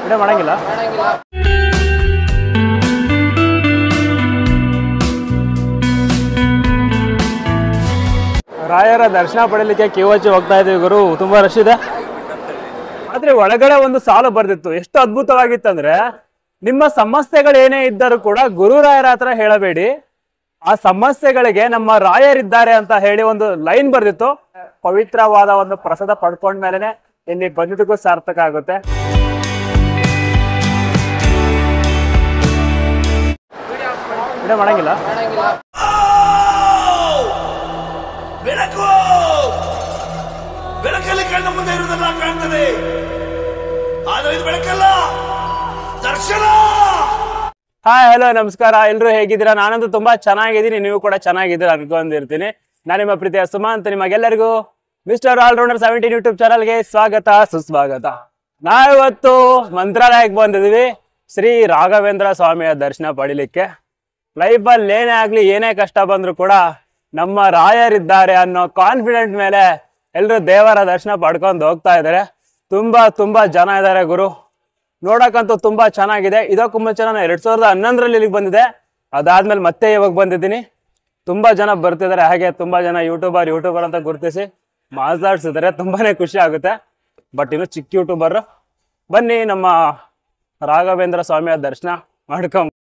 Video ಮಾಡಂಗಿಲ್ಲ. ರಾಯರ ದರ್ಶನ ಪಡೀಲಿಕ್ಕೆ ಕ್ಯೂ ಹಚ್ಚಿ ಹೋಗ್ತಾ ಇದೀವಿ ಗುರು. ತುಂಬಾ ರಶ್ ಇದೆ. ಆದ್ರೆ ಒಳಗಡೆ ಒಂದು ಸಾಲು ಬರ್ದಿತ್ತು. ಎಷ್ಟು ಅದ್ಭುತವಾಗಿತ್ತಂದ್ರೆ, ನಿಮ್ಮ ಸಮಸ್ಯೆಗಳು ಏನೇ ಇದ್ದರೂ ಕೂಡ ಗುರುರಾಯರ ಹತ್ರ ಹೇಳಬೇಡಿ, ಆ ಸಮಸ್ಯೆಗಳಿಗೆ ನಮ್ಮ ರಾಯರಿದ್ದಾರೆ ಅಂತ ಹೇಳಿ ಒಂದು ಲೈನ್ ಬರ್ದಿತ್ತು. ಪವಿತ್ರವಾದ ಒಂದು ಪ್ರಸಾದ ಪಡ್ಕೊಂಡ್ಮೇಲೆ ಇಲ್ಲಿ ಬಂದಿದ್ದಕ್ಕೂ ಸಾರ್ಥಕ ಆಗುತ್ತೆ. ವಿಡಿಯೋ ಮಾಡಂಗಿಲ್ಲ. ಬೆಳಕು ಬೆಳಕಲ್ಲಿ ಕಣ್ಣ ಮುಂದೆ ಇರುವುದೆಲ್ಲ ಕಾಣ್ತದೆ, ಆದರೆ ಇದು ಬೆಳಕಲ್ಲ, ದರ್ಶನ. ಹಾಯ್, ಹಲೋ, ನಮಸ್ಕಾರ. ಎಲ್ರು ಹೇಗಿದ್ದೀರಾ? ನಾನಂತೂ ತುಂಬಾ ಚೆನ್ನಾಗಿದ್ದೀನಿ, ನೀವು ಕೂಡ ಚೆನ್ನಾಗಿದ್ದೀರಾ ಅನ್ಕೊಂಡಿರ್ತೀನಿ. ನಾನು ನಿಮ್ಮ ಪ್ರೀತಿಯ ಸುಮಂತ್. ನಿಮಗೆಲ್ಲರಿಗೂ ಮಿಸ್ಟರ್ ಆಲ್ರೌಂಡರ್ 17 ಯೂಟ್ಯೂಬ್ ಚಾನಲ್ಗೆ ಸ್ವಾಗತ, ಸುಸ್ವಾಗತ. ನಾವಿವತ್ತು ಮಂತ್ರಾಲಯಕ್ಕೆ ಬಂದಿದ್ದೀವಿ ಶ್ರೀ ರಾಘವೇಂದ್ರ ಸ್ವಾಮಿಯ ದರ್ಶನ ಪಡಿಲಿಕ್ಕೆ. ಲೈಫಲ್ಲಿ ಏನೇ ಆಗ್ಲಿ, ಏನೇ ಕಷ್ಟ ಬಂದ್ರು ಕೂಡ ನಮ್ಮ ರಾಯರಿದ್ದಾರೆ ಅನ್ನೋ ಕಾನ್ಫಿಡೆಂಟ್ ಮೇಲೆ ಎಲ್ಲರೂ ದೇವರ ದರ್ಶನ ಪಡ್ಕೊಂಡು ಹೋಗ್ತಾ ಇದ್ದಾರೆ. ತುಂಬಾ ಜನ ಇದ್ದಾರೆ ಗುರು. ನೋಡಕ್ಕಂತೂ ತುಂಬಾ ಚೆನ್ನಾಗಿದೆ. ಇದಕ್ಕೂ ಮುಂಚೆ ನಾನು 2011ರಲ್ಲಿ ಇಲ್ಲಿಗೆ ಬಂದಿದ್ದೆ. ಅದಾದ್ಮೇಲೆ ಮತ್ತೆ ಇವಾಗ ಬಂದಿದ್ದೀನಿ. ತುಂಬಾ ಜನ ಬರ್ತಿದ್ದಾರೆ. ಹಾಗೆ ತುಂಬಾ ಜನ ಯೂಟ್ಯೂಬರ್ ಅಂತ ಗುರುತಿಸಿ ಮಾತಾಡ್ಸಿದ್ದಾರೆ. ತುಂಬಾನೇ ಖುಷಿ ಆಗುತ್ತೆ. ಬಟ್ ಇನ್ನು ಚಿಕ್ಕ ಯೂಟ್ಯೂಬರ್. ಬನ್ನಿ ನಮ್ಮ ರಾಘವೇಂದ್ರ ಸ್ವಾಮಿಯ ದರ್ಶನ ಮಾಡ್ಕೊಂಡ್.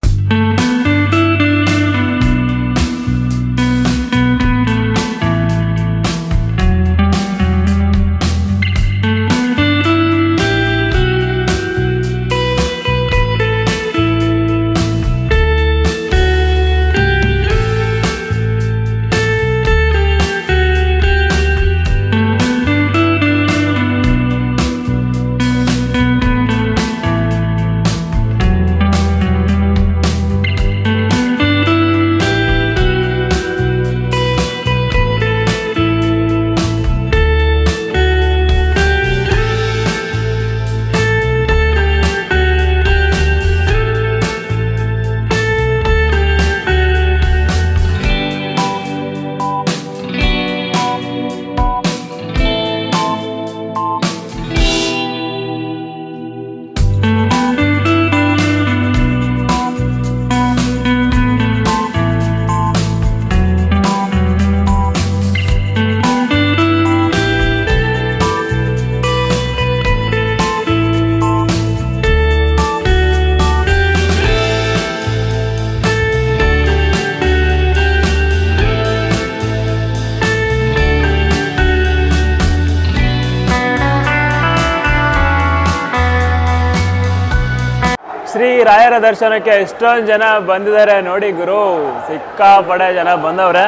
ಶ್ರೀ ರಾಯರ ದರ್ಶನಕ್ಕೆ ಎಷ್ಟೊಂದು ಜನ ಬಂದಿದ್ದಾರೆ ನೋಡಿ ಗುರು. ಸಿಕ್ಕಾಪಡೆ ಜನ ಬಂದವ್ರೆ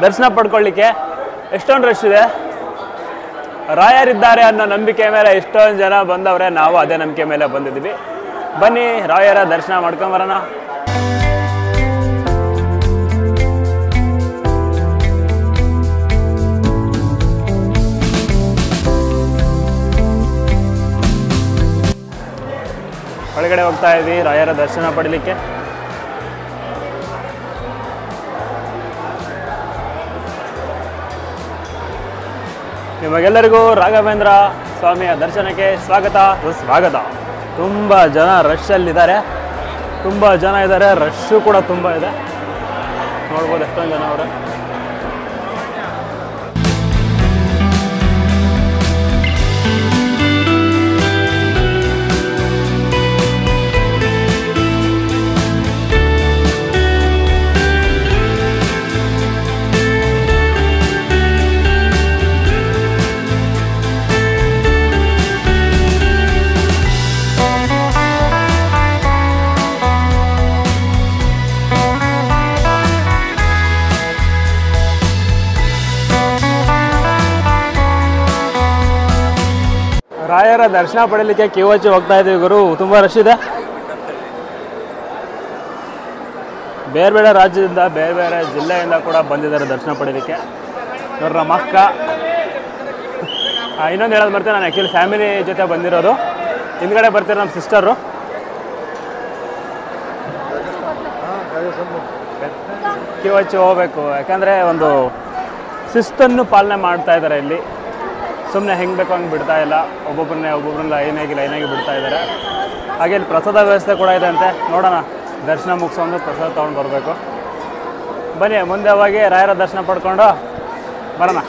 ದರ್ಶನ ಪಡ್ಕೊಳ್ಳಿಕ್ಕೆ. ಎಷ್ಟೊಂದು ರಶ್ ಇದೆ. ರಾಯರಿದ್ದಾರೆ ಅನ್ನೋ ನಂಬಿಕೆ ಮೇಲೆ ಎಷ್ಟೊಂದು ಜನ ಬಂದವ್ರೆ. ನಾವು ಅದೇ ನಂಬಿಕೆ ಮೇಲೆ ಬಂದಿದ್ದೀವಿ. ಬನ್ನಿ ರಾಯರ ದರ್ಶನ ಮಾಡ್ಕೊಂಬರೋಣ. ಒಳಗಡೆ ಹೋಗ್ತಾ ಇದ್ವಿ ರಾಯರ ದರ್ಶನ ಪಡೀಲಿಕ್ಕೆ. ನಿಮಗೆಲ್ಲರಿಗೂ ರಾಘವೇಂದ್ರ ಸ್ವಾಮಿಯ ದರ್ಶನಕ್ಕೆ ಸ್ವಾಗತ, ಸುಸ್ವಾಗತ. ತುಂಬ ಜನ ರಶಲ್ಲಿದ್ದಾರೆ. ತುಂಬ ಜನ ಇದ್ದಾರೆ. ರಶ್ಶು ಕೂಡ ತುಂಬ ಇದೆ. ನೋಡ್ಬೋದು ಎಷ್ಟೊಂದು ಜನ ಅವರು. ರಾಯರ ದರ್ಶನ ಪಡೀಲಿಕ್ಕೆ ಕ್ಯೂ ಹಚ್ಚಿ ಹೋಗ್ತಾ ಇದ್ದೀವಿ ಗುರು. ತುಂಬ ರಶ್ ಇದೆ. ಬೇರೆ ಬೇರೆ ರಾಜ್ಯದಿಂದ, ಬೇರೆ ಬೇರೆ ಜಿಲ್ಲೆಯಿಂದ ಕೂಡ ಬಂದಿದ್ದಾರೆ ದರ್ಶನ ಪಡೀಲಿಕ್ಕೆ. ನೋಡ್ರಿ ನಮ್ಮ ಅಕ್ಕ. ಇನ್ನೊಂದು ಹೇಳೋದು ಮರ್ತೀನಿ, ನಾನು ಆ್ಯಕ್ಚುಲಿ ಫ್ಯಾಮಿಲಿ ಜೊತೆ ಬಂದಿರೋದು. ಹಿಂದ್ಗಡೆ ಬರ್ತಾರೆ ನಮ್ಮ ಸಿಸ್ಟರು. ಕ್ಯೂ ಹಚ್ಚಿ ಹೋಗ್ಬೇಕು, ಯಾಕಂದರೆ ಒಂದು ಶಿಸ್ತನ್ನು ಪಾಲನೆ ಮಾಡ್ತಾ ಇದ್ದಾರೆ ಇಲ್ಲಿ. ಸುಮ್ಮನೆ ಹೆಂಗೆ ಬೇಕೋ ಹಂಗೆ ಬಿಡ್ತಾ ಇಲ್ಲ, ಒಬ್ಬೊಬ್ಬರನ್ನ ಲೈನಾಗಿ ಬಿಡ್ತಾ ಇದ್ದಾರೆ. ಹಾಗೆ ಇಲ್ಲಿ ಪ್ರಸಾದ ವ್ಯವಸ್ಥೆ ಕೂಡ ಇದೆ ಅಂತೆ. ನೋಡೋಣ, ದರ್ಶನ ಮುಗಿಸ್ಕೊಂಡು ಪ್ರಸಾದ ತೊಗೊಂಡು ಬರಬೇಕು. ಬನ್ನಿ ಮುಂದೆ ಹೋಗಿ ರಾಯರ ದರ್ಶನ ಪಡ್ಕೊಂಡು ಬರೋಣ.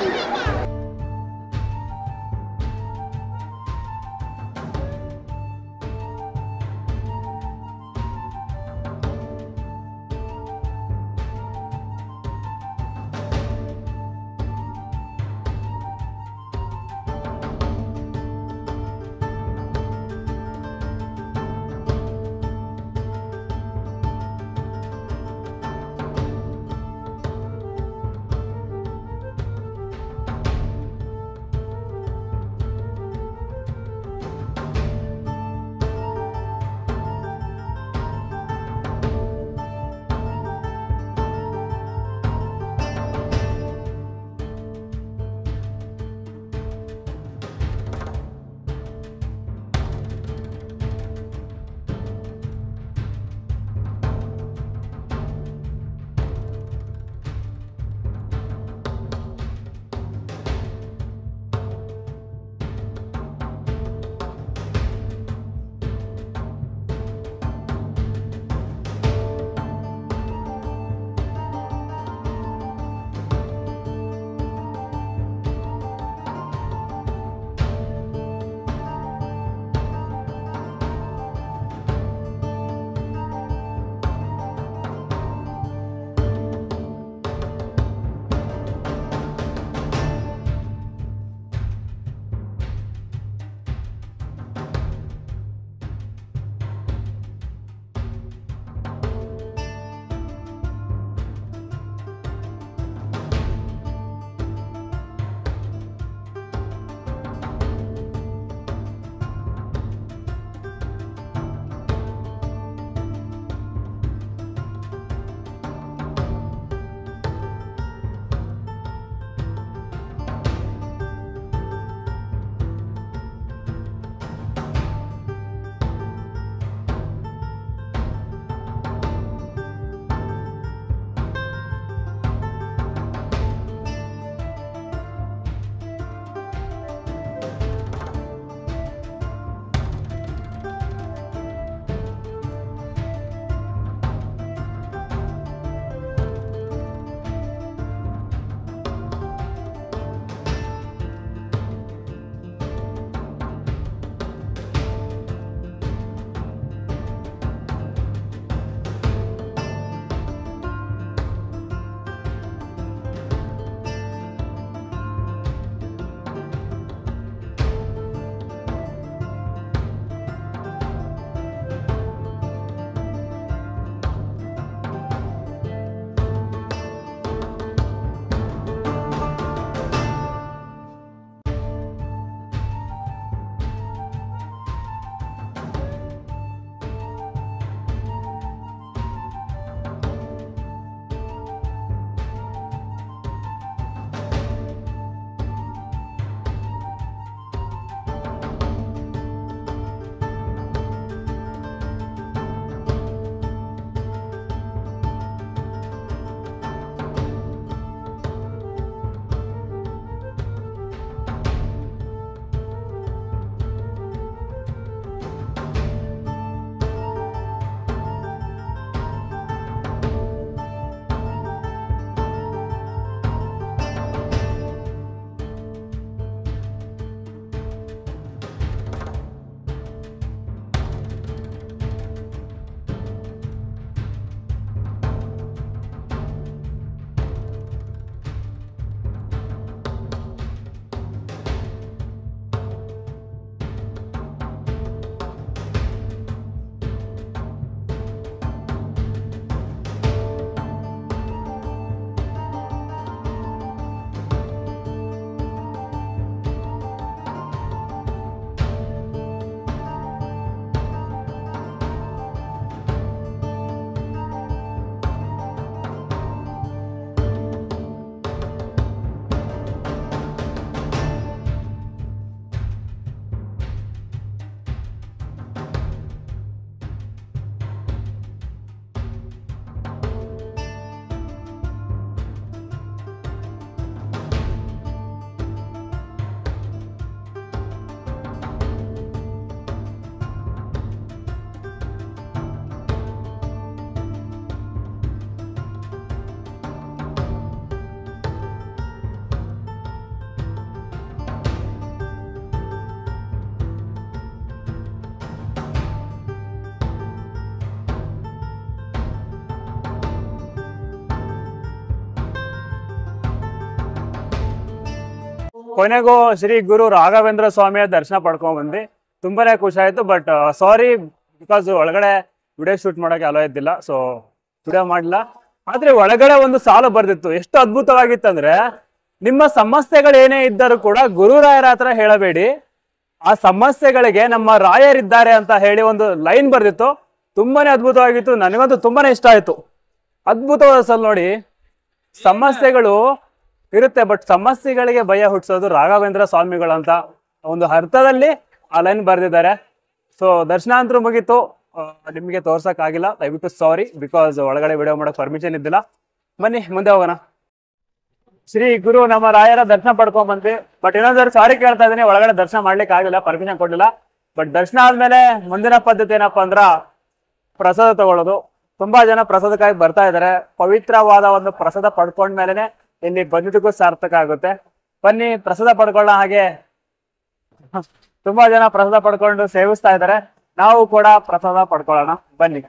ಕೊನೆಗೂ ಶ್ರೀ ಗುರು ರಾಘವೇಂದ್ರ ಸ್ವಾಮಿಯ ದರ್ಶನ ಪಡ್ಕೊಂಡ್ ಬಂದ್ವಿ. ತುಂಬಾನೇ ಖುಷಿ ಆಯ್ತು. ಬಟ್ ಸಾರಿ, ಬಿಕಾಸ್ ಒಳಗಡೆ ವಿಡಿಯೋ ಶೂಟ್ ಮಾಡೋಕೆ ಅಲೋ ಇದ್ದಿಲ್ಲ, ಸೊ ವಿಡಿಯೋ ಮಾಡಲಿಲ್ಲ. ಆದ್ರೆ ಒಳಗಡೆ ಒಂದು ಸಾಲು ಬರ್ದಿತ್ತು, ಎಷ್ಟು ಅದ್ಭುತವಾಗಿತ್ತಂದ್ರೆ, ನಿಮ್ಮ ಸಮಸ್ಯೆಗಳೇನೇ ಇದ್ದರೂ ಕೂಡ ಗುರುರಾಯರ ಹತ್ರ ಹೇಳಬೇಡಿ, ಆ ಸಮಸ್ಯೆಗಳಿಗೆ ನಮ್ಮ ರಾಯರಿದ್ದಾರೆ ಅಂತ ಹೇಳಿ ಒಂದು ಲೈನ್ ಬರ್ದಿತ್ತು. ತುಂಬಾನೇ ಅದ್ಭುತವಾಗಿತ್ತು. ನನಗಂತೂ ತುಂಬಾನೇ ಇಷ್ಟ ಆಯ್ತು. ಅದ್ಭುತವಾದ ಸಲ್ ನೋಡಿ. ಸಮಸ್ಯೆಗಳು ಇರುತ್ತೆ, ಬಟ್ ಸಮಸ್ಯೆಗಳಿಗೆ ಭಯ ಹುಟ್ಟಿಸೋದು ರಾಘವೇಂದ್ರ ಸ್ವಾಮಿಗಳಂತ ಒಂದು ಅರ್ಥದಲ್ಲಿ ಆ ಲೈನ್ ಬರ್ದಿದ್ದಾರೆ. ಸೊ ದರ್ಶನಾಂತರ ಮುಗೀತು. ನಿಮಗೆ ತೋರ್ಸಕ್ಕಾಗಿಲ್ಲ, ದಯವಿಟ್ಟು ಸಾರಿ, ಬಿಕಾಸ್ ಒಳಗಡೆ ವಿಡಿಯೋ ಮಾಡೋಕೆ ಪರ್ಮಿಷನ್ ಇದ್ದಿಲ್ಲ. ಬನ್ನಿ ಮುಂದೆ ಹೋಗೋಣ. ಶ್ರೀ ಗುರು ನಮ್ಮ ರಾಯರ ದರ್ಶನ ಪಡ್ಕೊಂಡ್ ಬಂದ್ವಿ. ಬಟ್ ಇನ್ನೊಂದ್ಸರಿ ಸಾರಿ ಕೇಳ್ತಾ ಇದೀನಿ, ಒಳಗಡೆ ದರ್ಶನ ಮಾಡ್ಲಿಕ್ಕೆ ಆಗಿಲ್ಲ, ಪರ್ಮಿಷನ್ ಕೊಡ್ಲಿಲ್ಲ. ಬಟ್ ದರ್ಶನ ಆದ್ಮೇಲೆ ಮುಂದಿನ ಪದ್ಧತಿ ಏನಪ್ಪಾ ಅಂದ್ರ ಪ್ರಸಾದ ತಗೊಳ್ಳೋದು. ತುಂಬಾ ಜನ ಪ್ರಸಾದಕ್ಕಾಗಿ ಬರ್ತಾ ಇದಾರೆ. ಪವಿತ್ರವಾದ ಒಂದು ಪ್ರಸಾದ ಪಡ್ಕೊಂಡ್ಮೇಲೆನೆ ಇಲ್ಲಿ ಬಂದಿದ್ದಕ್ಕೂ ಸಾರ್ಥಕ ಆಗುತ್ತೆ. ಬನ್ನಿ ಪ್ರಸಾದ ಪಡ್ಕೊಳ್ಳೋ. ಹಾಗೆ ತುಂಬಾ ಜನ ಪ್ರಸಾದ ಪಡ್ಕೊಂಡು ಸೇವಿಸ್ತಾ ಇದಾರೆ, ನಾವು ಕೂಡ ಪ್ರಸಾದ ಪಡ್ಕೊಳ್ಳೋಣ ಬನ್ನಿ.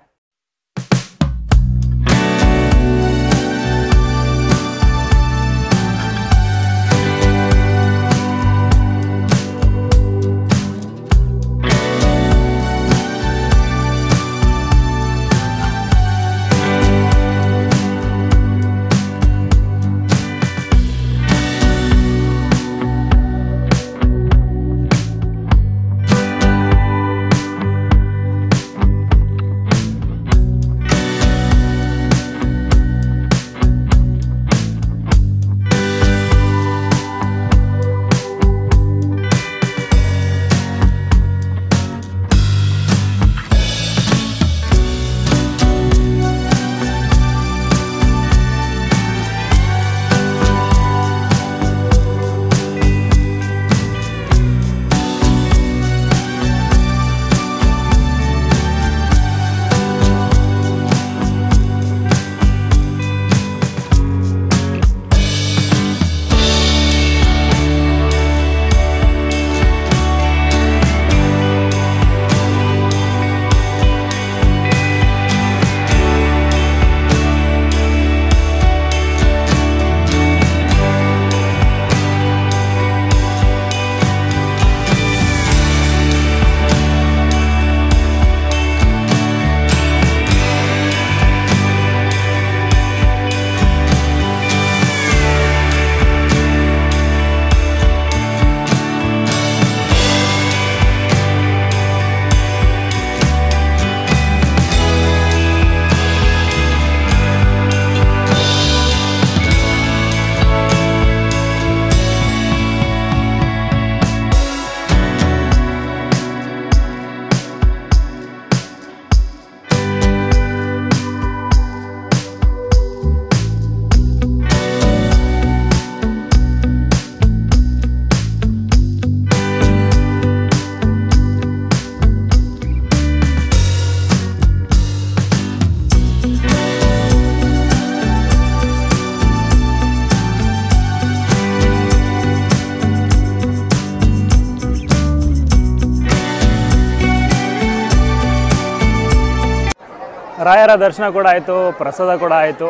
ರಾಯರ ದರ್ಶನ ಕೂಡ ಆಯಿತು, ಪ್ರಸಾದ ಕೂಡ ಆಯಿತು.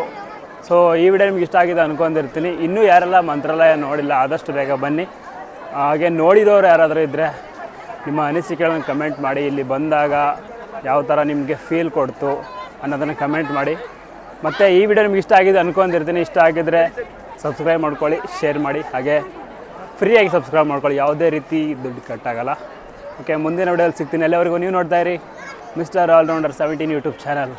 ಸೊ ಈ ವಿಡಿಯೋ ನಿಮ್ಗೆ ಇಷ್ಟ ಆಗಿದೆ ಅನ್ಕೊಂಡಿರ್ತೀನಿ. ಇನ್ನೂ ಯಾರೆಲ್ಲ ಮಂತ್ರಾಲಯ ನೋಡಿಲ್ಲ ಆದಷ್ಟು ಬೇಗ ಬನ್ನಿ. ಹಾಗೆ ನೋಡಿದವರು ಯಾರಾದರೂ ಇದ್ದರೆ ನಿಮ್ಮ ಅನಿಸಿಕೆಗಳನ್ನು ಕಮೆಂಟ್ ಮಾಡಿ. ಇಲ್ಲಿ ಬಂದಾಗ ಯಾವ ಥರ ನಿಮಗೆ ಫೀಲ್ ಕೊಡ್ತು ಅನ್ನೋದನ್ನು ಕಮೆಂಟ್ ಮಾಡಿ. ಮತ್ತು ಈ ವಿಡಿಯೋ ನಿಮ್ಗೆ ಇಷ್ಟ ಆಗಿದೆ ಅನ್ಕೊಂಡಿರ್ತೀನಿ. ಇಷ್ಟ ಆಗಿದ್ದರೆ ಸಬ್ಸ್ಕ್ರೈಬ್ ಮಾಡ್ಕೊಳ್ಳಿ, ಶೇರ್ ಮಾಡಿ, ಹಾಗೆ ಫ್ರೀಯಾಗಿ ಸಬ್ಸ್ಕ್ರೈಬ್ ಮಾಡ್ಕೊಳ್ಳಿ. ಯಾವುದೇ ರೀತಿ ದುಡ್ಡು ಕಟ್ಟಾಗಲ್ಲ. ಓಕೆ, ಮುಂದಿನ ವಿಡಿಯೋದಲ್ಲಿ ಸಿಗ್ತೀನಿ. ಎಲ್ಲವರೆಗೂ ನೀವು ನೋಡ್ತಾ ಇರಿ ಮಿಸ್ಟರ್ ಆಲ್ರೌಂಡರ್ 17 ಯೂಟ್ಯೂಬ್ ಚಾನಲ್.